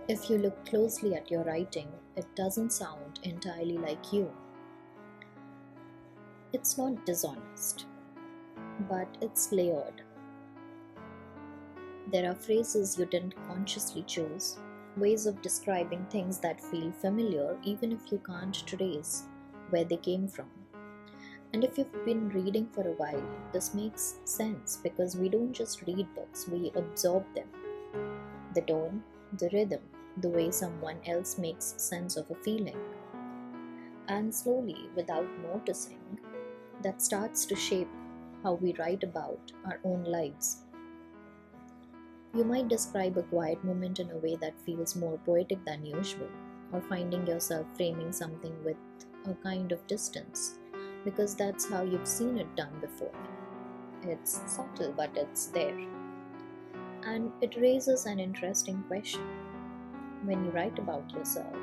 If you look closely at your writing, it doesn't sound entirely like you. It's not dishonest, but it's layered. There are phrases you didn't consciously choose, ways of describing things that feel familiar even if you can't trace where they came from. And if you've been reading for a while, this makes sense because we don't just read books, we absorb them. The tone, the rhythm, the way someone else makes sense of a feeling. And slowly, without noticing, that starts to shape how we write about our own lives. You might describe a quiet moment in a way that feels more poetic than usual, or finding yourself framing something with a kind of distance, because that's how you've seen it done before. It's subtle, but it's there. And it raises an interesting question. When you write about yourself,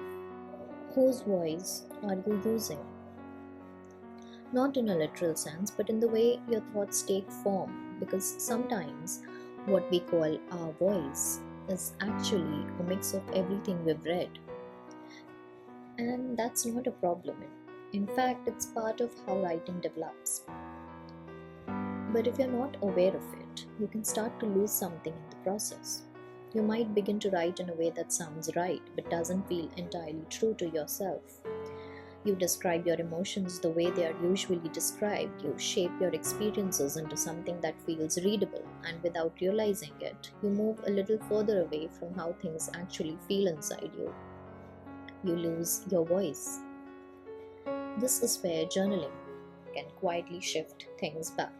whose voice are you using? Not in a literal sense, but in the way your thoughts take form, because sometimes what we call our voice is actually a mix of everything we've read. And that's not a problem. In fact, it's part of how writing develops. But if you're not aware of it, you can start to lose something in the process. You might begin to write in a way that sounds right but doesn't feel entirely true to yourself. You describe your emotions the way they are usually described. You shape your experiences into something that feels readable, and without realizing it, you move a little further away from how things actually feel inside you. You lose your voice. This is where journaling can quietly shift things back.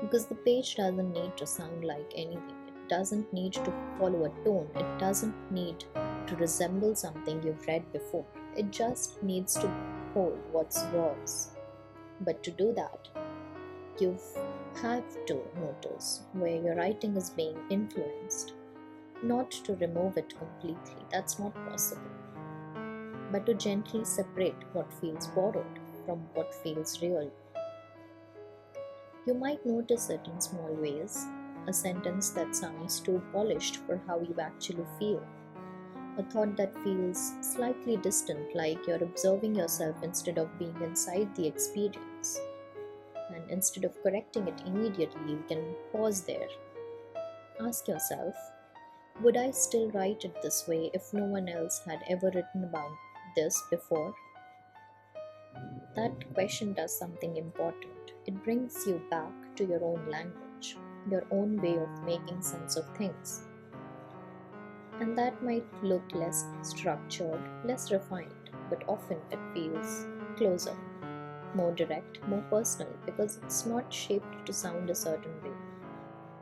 Because the page doesn't need to sound like anything, it doesn't need to follow a tone, it doesn't need to resemble something you've read before. It just needs to hold what's yours. But to do that, you have to notice where your writing is being influenced. Not to remove it completely, that's not possible, but to gently separate what feels borrowed from what feels real. You might notice it in small ways, a sentence that sounds too polished for how you actually feel, a thought that feels slightly distant, like you're observing yourself instead of being inside the experience. And instead of correcting it immediately, you can pause there. Ask yourself, would I still write it this way if no one else had ever written about this before? That question does something important. It brings you back to your own language, your own way of making sense of things. And that might look less structured, less refined, but often it feels closer, more direct, more personal, because it's not shaped to sound a certain way.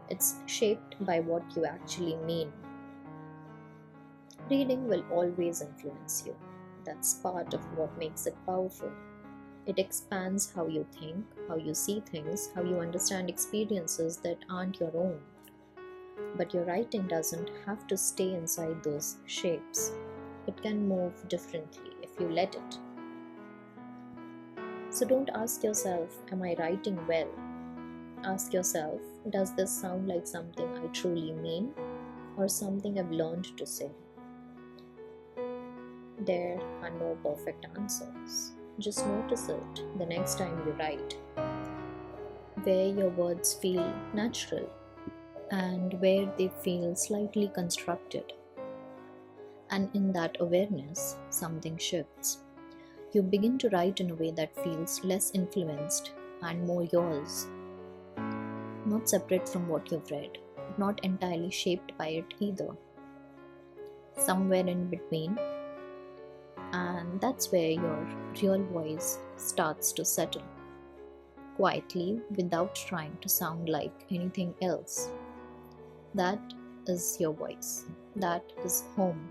It's shaped by what you actually mean. Reading will always influence you. That's part of what makes it powerful. It expands how you think, how you see things, how you understand experiences that aren't your own. But your writing doesn't have to stay inside those shapes. It can move differently if you let it. So don't ask yourself, am I writing well? Ask yourself, does this sound like something I truly mean or something I've learned to say? There are no perfect answers. Just notice it the next time you write, where your words feel natural and where they feel slightly constructed. And in that awareness, something shifts. You begin to write in a way that feels less influenced and more yours, not separate from what you've read, not entirely shaped by it either. Somewhere in between, and that's where your real voice starts to settle, quietly without trying to sound like anything else. That is your voice. That is home.